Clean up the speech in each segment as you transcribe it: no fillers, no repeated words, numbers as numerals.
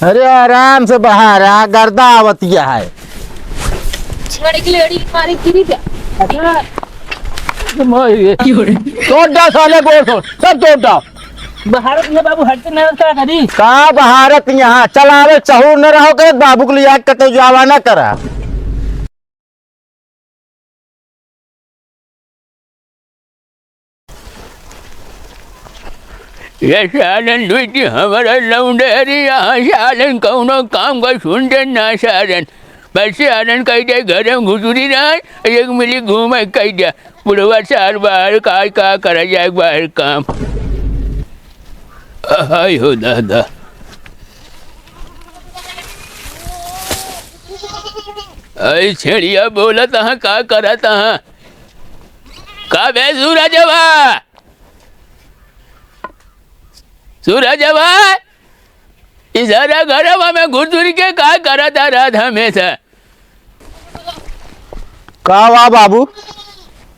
अरे आराम से बाहर आ, गर्दा आवतिया है। छड़ी की लेडी मारी गिरी क्या? तोड़ दो साले गोड़ तोड़, सब तोड़ दो। भारत में बाबू हटते नहीं क्या करी? कहाँ भारत यहाँ चलावे चहूर न रहो के बाबू के लिए कते जावा न करा। ये सालन लुटी हमारा लौंडेरी यहाँ सालन कौनो काम का सुनते ना सालन बस सालन कह दे घर में घुसुरी रहा एक मिली घूमे कह दे बुढ़वा साल बाहर का करा जाए बाहर काम हाय हो दादा अरे छेड़िया बोला तहाँ का करा तहाँ का बे सूरजवा सूरजवा इधर घर में घुसुर के का करा था रात हमेशा का वाह बाबू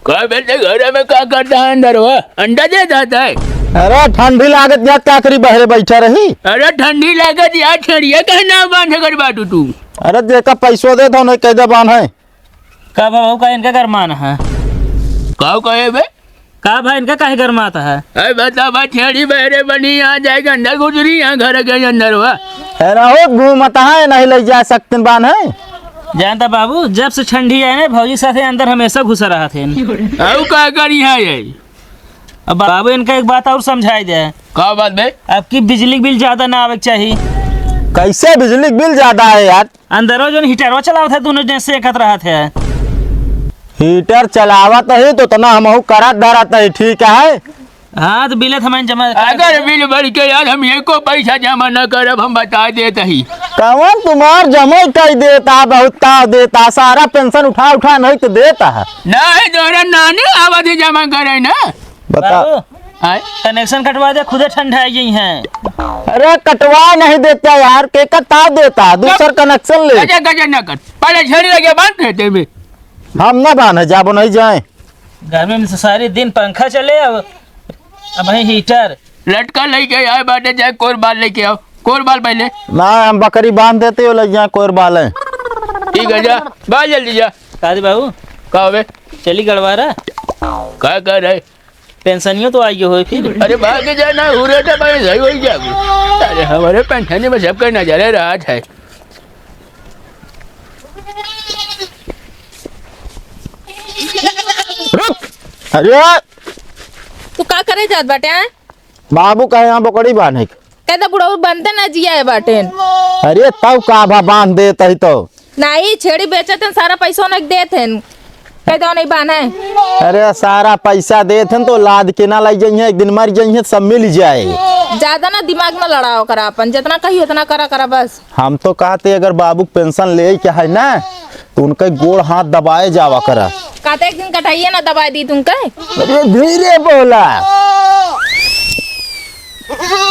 का बेटे घर में का करता है अंदर वो अंडा दे जाता है। अरे ठंडी लागत या क्या करी बहरे बैठा रही। अरे ठंडी लागत यार छड़िया कहना बांध कर बाटू तू। अरे देखा पैसों दे दो नहीं कैसे बांध है का बाबू का इनका गरमान है? का कहे बे का भाई इनका काहे गरमाता है? अरे बता बा छेड़ी बहरे बनी यहाँ जाएगा अंदर घुसरी यहाँ घर के अंदर हुआ हो घूमता है नहीं ले जा सकते बांध है। जानता बाबू जब से ठंडी है ना भौजी साथे अंदर हमेशा घुसा रहा थे। अब का करी है ये अब बाबू इनका एक बात और समझाई दे। का बात बे आपकी बिजली बिल ज्यादा ना आवे चाहिए। कैसे बिजली बिल ज्यादा है यार? अंदर जो हीटर चलाओ थे दोनों जैसे एकत रहा थे। हीटर चलावत है तो तना हम करा धराता है ठीक है। हाँ तो बिल हमें जमा अगर बिल भर के यार हम ये को पैसा जमा न करब हम बता देते ही कौन तुम्हार जमा कर देता बहुत का देता सारा पेंशन उठा उठा नहीं तो देता है नहीं तोरा नानी आवाज जमा करे ना बता। आए कनेक्शन कटवा दे खुदे ठंडा आई गई हैं। अरे कटवा नहीं देता यार के कटा देता दूसर कनेक्शन ले। गजा गजा न कर पहले छड़ी लगे बांध देते में हम ना बांधे जाबो नहीं जाए घर में सारे दिन पंखा चले अब वही हीटर लटका लेके आए बाटे जाए कोर बाल लेके आओ कोर बाल पहले ना हम बकरी बांध देते हो लग जाए कोर बाल है। ठीक है जा बाल जल्दी जा कादी बाबू का होवे चली गड़वा रहा का कर रहे पेंशनियों तो आई हो फिर। अरे भाग जाना उरेटा भाई सही हो जाओ अरे हमारे पेंशन में सबका नजारा रात है अरे तू का करे जात बाटे हैं? बाबू कहे यहाँ बकरी बांधे कहता बुढ़ऊ बनते ना जिया है बाटे। अरे तब का भा बांध देता ही तो नहीं छेड़ी बेचते सारा पैसा उन्हें देते कहते नहीं बांधे। अरे सारा पैसा देते तो लाद के ना लग जाइए एक दिन मर जाइए सब मिल जाए। ज्यादा ना दिमाग ना लड़ाओ करा अपन जितना कही उतना करा करा बस। हम तो कहते अगर बाबू पेंशन ले के है ना तो उनके गोड़ हाथ दबाए जावा करा। कहते एक दिन कटाइए ना दबाई दी तुम कहे। अरे धीरे बोला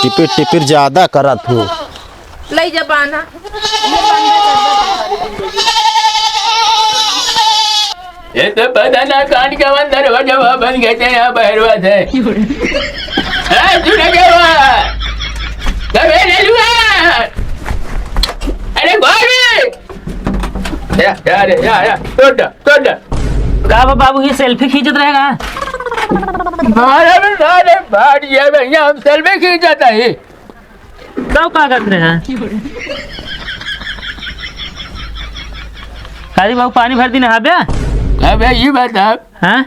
टिपिर टिपिर ज्यादा करत हो ले जा बांधा ये तो पता ना कान के अंदर हो जब बन गए थे यहाँ बहरवा थे अरे का बाबू ये सेल्फी खींचत रहेगा? हम सेल्फी खींचता है कब का करते हैं? कादी बाबू पानी भर दी नहा बे अब ये बता हाँ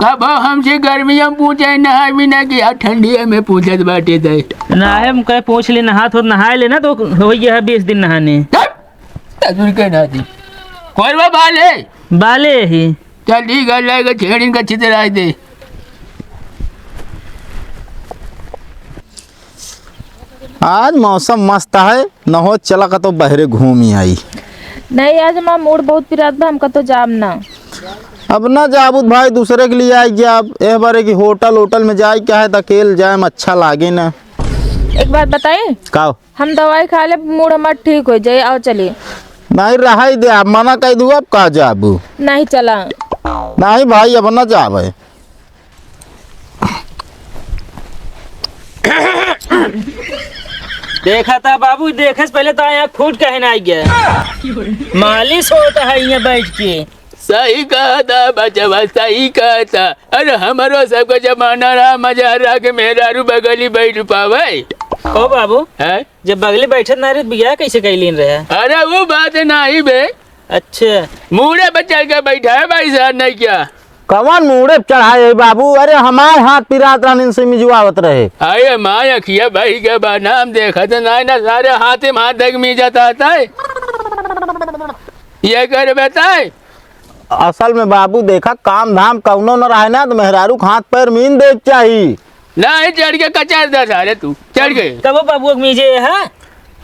कब हमसे गर्मियों में पूछे नहा बिना कि यार ठंडी में पूछत बाटे थे नहाए हम कहे पूछ ले नहा तो नहाए लेना तो हो गया है 20 दिन नहाने के ना दी कोई बाले बाले ही चल ठीक है लाएगा छेड़ी का चित्र आए दे आज मौसम मस्त है न हो चला का तो बहरे घूम ही आई। नहीं आज हमारा मूड बहुत पिरात बा हमका तो जाम ना अब ना जाबूत भाई दूसरे के लिए आई गया अब ए बारे की होटल में जाए क्या है अकेले जाए में अच्छा लागे ना। एक बात बताए का हम दवाई खा ले मूड हमारा ठीक हो जाए आओ चलिए। नहीं रहा दे आप मना कह दू अब कहा जाबू नहीं चला नहीं भाई अब ना जावे देखा था बाबू, देखे से पहले तो यहाँ फूट कहना आ गया। मालिश होता है यहाँ बैठ के। सही कहा था बचवा, सही कहा था। अरे हमारो सबका जमाना रहा, मजा रहा के मेहरारू बगली बैठ पावे। ओ बाबू, है जब बगले बैठे ना रहे बिया कैसे कैलीन रहे? अरे वो बात नहीं बे, अच्छा, मुड़े पे चल के बैठा है भाई साहब, नहीं क्या? कवन मुड़े पे चढ़ाए बाबू? अरे हमारे हाथ पिरात रहने से मिजवावत रहे। अरे माँ अखिया भाई के नाम देखा तो नहीं ना, सारे हाथे में हाथ तक मी जाता है। ये कर बताए असल में बाबू देखा काम धाम कौनो न रहे ना तो मेहरारू के हाथ पैर मीन देख चाहिए। नहीं चढ़ के कचार दे सारे, तू चढ़ के। तब वो बाबू मीजे है।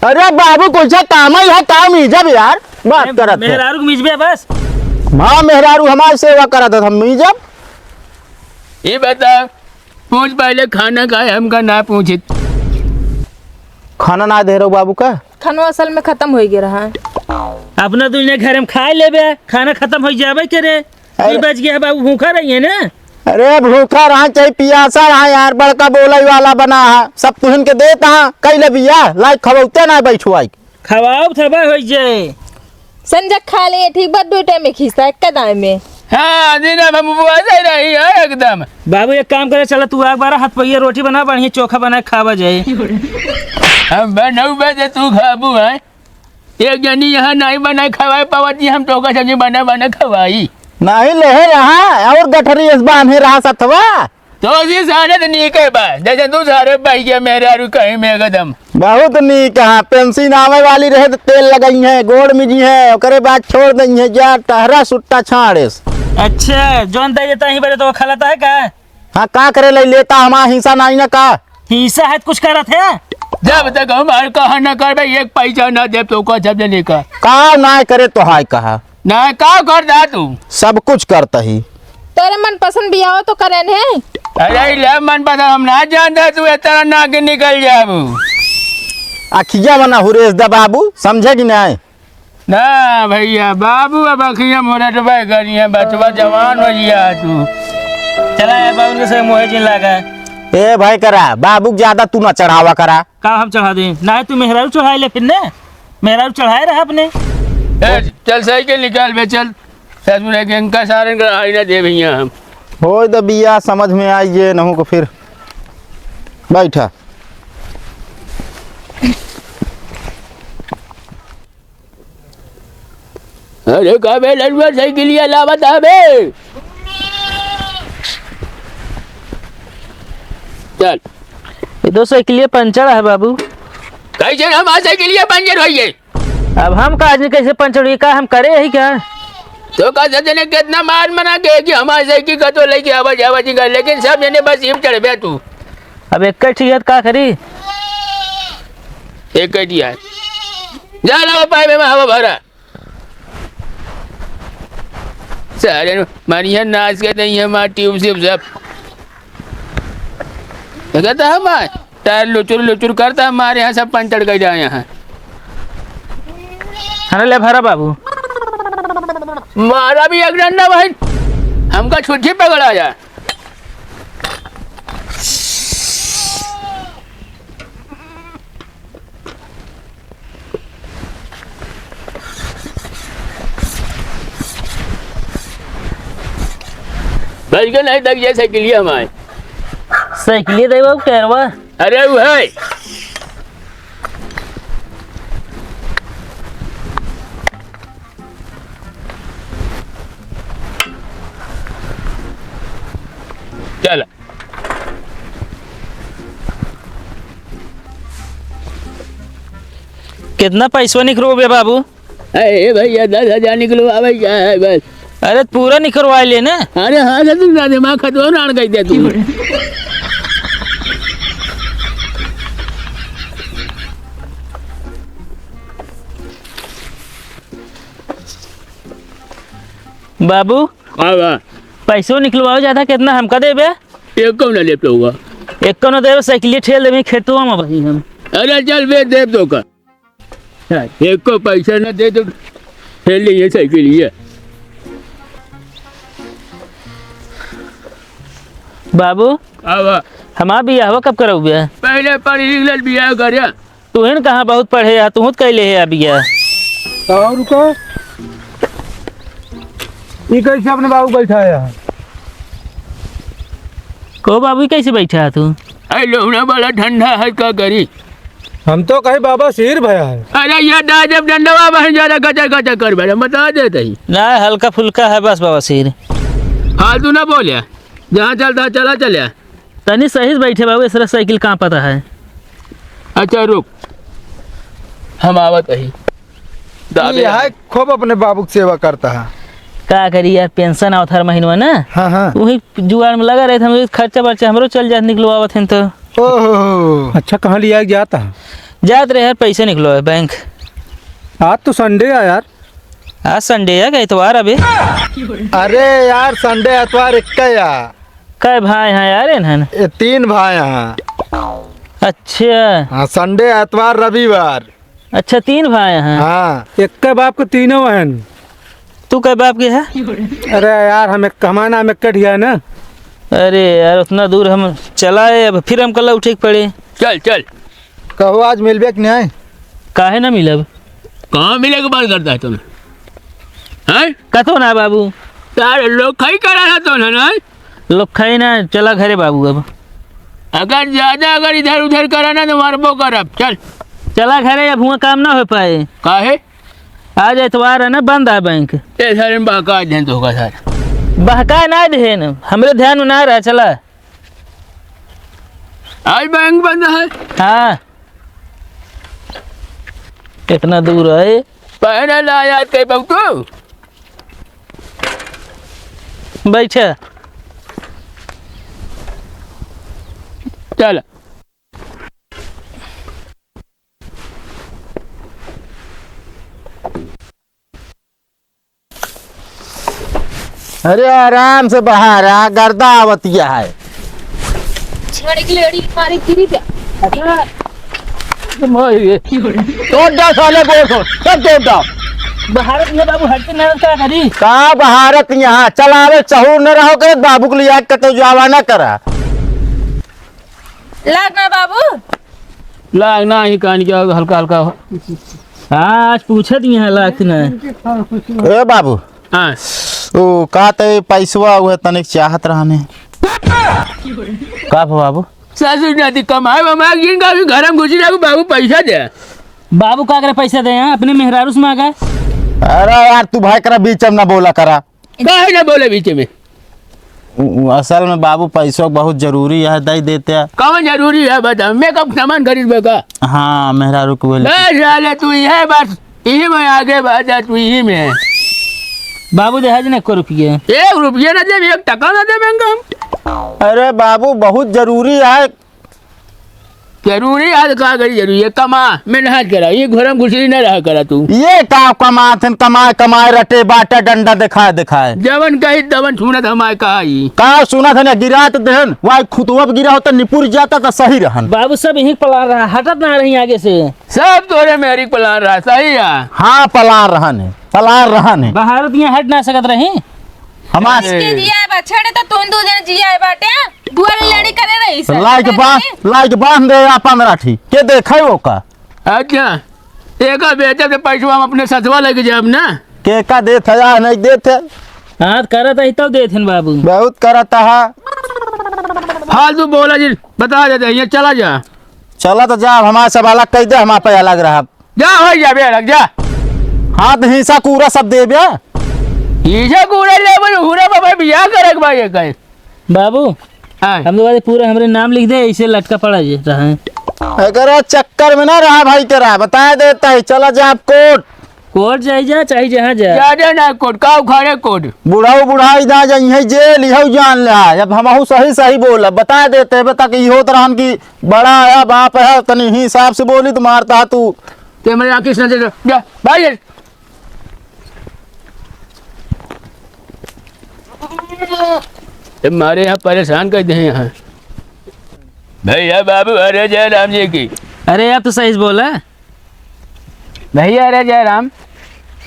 अरे बाबू कुछ काम ही है, काम मीजब यार बात करत है। मेहरारू मीजबे बस। हाँ मेहरारू हमारी सेवा करत है, हम मीजब। ये बता, पूछ पहले खाना का है, हमका ना पूछे। खाना ना दे रहे बाबू का? खाना असल में खत्म हो गया रहा है। अपना दुनिया घर में खाए लेबे, खाना खत्म हो जाबे करे। बच गया बाबू, भूखा रही है ना। अरे भूखा रहा चाहे पियासा रहा यार, बड़का बोलाई वाला बना है, सब तुहन के देता है। कैले बिया लाइक खबौते ना बैठुआई। खवाओ थबा हो जाए। संजक खा लिए ठीक बात, 2 टाइम में खींचता है कदाई में। हाँ दिन हम वैसे रही है एकदम। बाबू एक काम करे, चला तू एक बार हाथ पहिया रोटी बना, बढ़िया चोखा बना खावा जाए। हम बनऊ बजे तू खाबू है, एक जनी यहाँ नहीं बना खवाए पावती, हम तो का सब्जी बना बना खवाई। नहीं ले रहा और गठरी इस बांधे रहा सतवा। तो जी सारे तो नहीं कह बा, जैसे तू सारे भाई के मेरे आरु कहीं में एकदम बहुत नीक है। पेंसिल आवे वाली रहे तो तेल लगई है, गोड़ मिजी है, ओकरे बाद छोड़ दई है जा टहरा सुट्टा छाड़े। अच्छा, जोन दे देता ही बड़े तो खलाता है का? हाँ का करे ले लेता, हमारा हिस्सा नहीं ना का हिस्सा है कुछ करत है। जब तक हमारे कहा न कर भाई, एक पैसा न दे तो का जब नहीं का ना करे तो हाय कहा ना का कर दा तू, सब कुछ करता ही। तेरे मन पसंद भी आओ तो करें है। अरे ले मन पता हम ना जानता, तू इतना ना के निकल जाबू। अखिया बना हुरेस दा बाबू, समझे कि नहीं? ना भैया बाबू अब अखियां मोरे तो भाई करिए, बचवा जवान हो गया तू। चला यार बाबू के संग मोहे जिन लागा। ए भाई करा बाबू ज्यादा तू ना चढ़ावा करा। का हम चढ़ा दे ना, तू मेहरारू चढ़ाए ले फिर ने, मेहरारू चढ़ाए रहा अपने। चल साइकिल निकाल बे, चल ससुरे के इनका सारे आई ना दे भैया हम। हो तो बिया समझ में आइए नहू को फिर बैठा। अरे कबे लड़ुआ साइकिलिया लावत आबे, चल। ये तो साइकिलिया पंचर है बाबू। कैसे हमारा साइकिलिया पंचर हो गई? अब हम का आज कैसे पंचर हुई, का हम करे यही क्या? तो का ने कितना मार मना के कि हमारे साइकिल का तो लेके आवाज आवाज का, लेकिन सब जने बस हिम चढ़ बे तू। अब एक ठीक का करी, एक कटिया जा ला पाए में हवा भरा सारे मारिया नाच के नहीं है मार ट्यूब से सब कहता है टायर लुचुर लुचुर करता, हमारे यहाँ सब पंचर गए जाए यहाँ। हाँ ले भरा बाबू। मारा भी एक डंडा भाई, हमका छुट्टी पकड़ा जा। बच गए नहीं तक ये साइकिलिया हमारे। साइकिलिया दे बाबू टहरवा। अरे वो है चल। कितना पैसा निकलो बे बाबू? अरे भैया 10,000 निकलो आवे क्या है बस। अरे पूरा निकलवा ले ना। अरे हाँ तुम दिमाग खतवा ना गई थे तू। बाबू हाँ पैसों निकलवाओ ज्यादा, कितना हमका देबे? एक कौन ले होगा, एक को न देबे, साइकिलिया ठेल देबे खेतवा में भाई हम। अरे चल बे दे दो का, एक को पैसा न दे तो फेल लिए साइकिल ये। बाबू अब हमारा बियाह कब करोगे? पहले पढ़ी लिख बियाह कर तुहन कहाँ बहुत पढ़े है, तू कैले है अभी या और रुको, ये कैसे अपने बाबू बैठाया है? को बाबू कैसे बैठा है तू? अरे लौड़ा बड़ा ठंडा है, क्या करी? हम तो कहे बाबा शेर भया है। अरे ये जब ठंडवा बहन ज्यादा कचा कचा कर बैठा, बता देते ही ना हल्का फुल्का है बस बाबा सिर। फालतू ना बोलिया, जहाँ चलता चला चलिया। तनी सही से बैठे बाबू, इसरा साइकिल कहाँ पता है। अच्छा रुक, हम आवत ही। ये है खूब अपने बाबू की सेवा करता है। का करी यार, पेंशन आवत हर महीनवा ना, हाँ हाँ। वही जुगाड़ में लगा रहे थे हम, खर्चा बर्चा हमरो चल जात निकलवावत हैं तो। ओहो, अच्छा कहाँ लिया जाता है? जात रहे यार, पैसे निकलो है बैंक। आज तो संडे है यार। आज संडे है, क्या इतवार अबे? अरे यार संडे एतवार एक यार, काय भाई हैं यार इन्हन? ये 3 भाई हैं। अच्छा हाँ, संडे एतवार रविवार। अच्छा 3 भाई हैं। हाँ एक के बाप को तीनों बहन। तू कै बाप के है? अरे यार हमें कमाना में कट गया ना। अरे यार उतना दूर हम चलाए, अब फिर हम कल उठे के पड़े। चल चल, कहो आज मिलबे कि नहीं? काहे ना मिलब? कहाँ मिलेगा बात करता है तुम्हें? हैं? कथो ना बाबू, तारे लोग खाई करा रहा तो ना, लोग खाई ना, चला घरे बाबू अब। अगर ज्यादा अगर इधर उधर करा ना तो मारबो करब। चल चला घरे, अब हुआ काम ना हो पाए। काहे? आज एतवार है ना, बंद है बैंक। ये सारे में बाका अध्ययन तो होगा सारा। बहका ना ध्यान, हमरे ध्यान में ना रहा। चला आज बैंक बंद है। हाँ, इतना दूर है। पहले ला याद कहीं पहुँचो। बैठा चल अरे आराम से बाहर आ, गर्दा आवतिया है। तोड़ दो साले बोल, सब तोड़ दो। भारत में बाबू हटते ना, क्या करी? का बहारत यहाँ चलावे चहूर न रहो के बाबू के लिए कतो जावा न करा। लगना बाबू, लागना ही कान क्या हल्का हल्का। हाँ आज पूछत यहाँ लाख ना। ए बाबू, हाँ ओ का ते पैसवा हुए तनिक चाहत रहने। का बाबू? ससुर जाती कमाए वमाए जिनका भी घर में घुसी जाए बाबू पैसा दे। बाबू का करे पैसा दे यहाँ, अपने मेहरारू से मांगा। अरे यार तू भाई करा बीच में ना बोला करा। काहे ना बोले बीच में? असल में बाबू पैसों बहुत जरूरी है, दे देते हैं। कौन जरूरी है बता, मेकअप सामान खरीद बेका। हाँ मेहरारू को बोले। बस साले तू है, बस यही में आगे बात है, तू यही में है। बाबू दे हज ने को रुपये। 1 रुपया ना दे, 1 टका ना दे बैंक। अरे बाबू बहुत जरूरी है। जरूरी है का करी जरूरी है, कमा मेहनत करा, ये घर में घुसी ना रहा करा तू। ये का कमाथन कमाए कमाए रटे बाटा डंडा दिखाए दिखाए। जवन कही तवन सुनत हमारे कहा ही। का सुना था ना गिरा तो दहन, वाई खुतवा गिरा होता निपुर जाता तो सही रहन। बाबू सब यही पला रहा, हटत ना रही आगे से। सब तोरे मेरी प्लान रहा, सही है। हाँ पलार रहन है, पलार रहन है। भारत यहाँ हट ना सकत रही। हमारे के जिया बा छड़े तो तुम दो जन जिया है बाटे, दुआर लड़ी करे रही सर। लाइक बांध दे या 15 ठी के देखे वो का। अच्छा एक बेचे तो पैसा हम अपने ससुरा लेके जाब ना। के का देते या नहीं देते? हाँ करत ही तब देथिन बाबू। बहुत करता है। फालतू बोला जी, बता देते ये चला जा। चला तो जा, हमारे सब अलग कह दे, हमारे पे अलग रहा। जा हो जा बे अलग जा। हाँ तो हिस्सा पूरा सब दे बे। ईसा कूड़ा ले बोल हुरा बाबा बियाह करे के भाई कहे। बाबू हां हम लोग पूरा हमरे नाम लिख दे, ऐसे लटका पड़ा जे रहा। अगर चक्कर में ना रहा भाई तेरा बता देता है। चला जा आप कोर्ट। कोर्ट जाई जा चाहे जहाँ जा। ज्यादा ना कोट का उखाड़े कोट। बुढ़ाऊ बुढ़ाई जा जाइए जेल यही जान ले। जब हम सही सही बोला बता देते, बता कि इहो तरह की बड़ा है बाप है, तनी ही हिसाब से बोली तो मारता तू। ते मेरे आंखें से नजर जा भाई। मारे यहाँ परेशान कर दे यहाँ भैया बाबू। अरे जय राम जी की। अरे आप तो सही से बोला भैया। अरे जय राम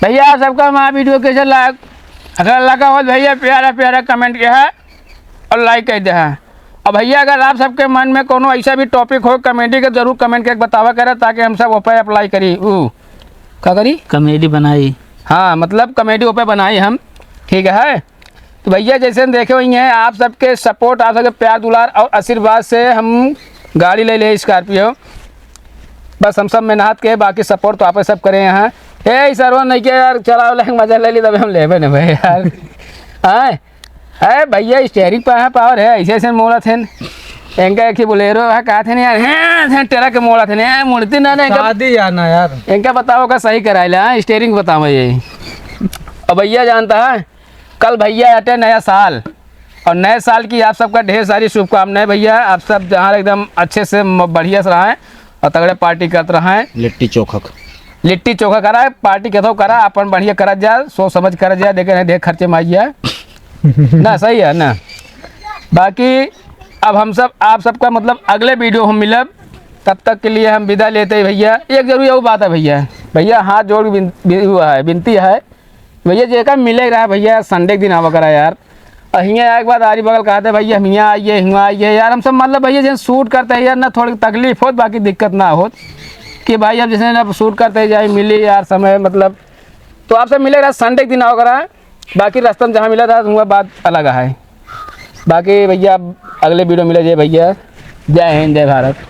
भैया। सबका वहाँ वीडियो कैसे लाइक अगर लगा हो भैया, प्यारा प्यारा कमेंट किया है और लाइक कर दे है। अब भैया अगर आप सबके मन में कोनो ऐसा भी टॉपिक हो कॉमेडी का जरूर कमेंट करके बतावा करें ताकि हम सब ऊपर अप्लाई करी क्या करी कॉमेडी बनाई। हाँ मतलब कॉमेडी ऊपर बनाई हम, ठीक है। तो भैया जैसे देखे हुई हैं आप सबके सपोर्ट, आप सबके प्यार दुलार और आशीर्वाद से हम गाड़ी ले स्कॉर्पियो। बस हम सब मेहनत के, बाकी सपोर्ट तो आप सब करें यहाँ। हे सरवन नहीं के यार चलाओ लेंगे मजा ले ली तब हम ले ना भाई यार। हाँ है भैया स्टेयरिंग पर पावर है, ऐसे ऐसे मोड़ा थे इनका एक ही बोलेरो है कहा थे यार हैं तेरा के मोड़ा थे ना मुड़ती ना शादी आना यार इनका बताओ का सही कराइला स्टेयरिंग बताओ ये। और भैया जानता है कल भैया आते नया साल, और नए साल की आप सबका ढेर सारी शुभकामनाएं भैया। आप सब जहाँ एकदम अच्छे से बढ़िया से रहें और तगड़े पार्टी करते रहें। लिट्टी चोखा करा पार्टी कथो करा अपन बढ़िया करा जा, सोच समझ कर जा, देखे नहीं देख खर्चे में आइए ना, सही है ना। बाकी अब हम सब आप सबका मतलब अगले वीडियो हम मिलब, तब तक के लिए हम विदा लेते हैं भैया। एक जरूरी वो बात है भैया हाथ जोड़ विनती है भैया जेका मिले रहा भैया संडे के दिन आवा करा यार। और हियाँ एक बार आरी बगल कहते भैया हम यहाँ आइए हिंगा आइए यार। हम सब मतलब भैया जैसे शूट करते हैं यार ना थोड़ी तकलीफ हो, बाकी दिक्कत ना हो कि भाई अब जैसे ना शूट करते जाए मिले यार समय मतलब। तो आप सब मिले रहा संडे के दिन आवा करा, बाकी रास्ते में जहाँ मिला था वह बात अलग है। बाकी भैया अगले वीडियो मिले जाए भैया। जय हिंद जय भारत।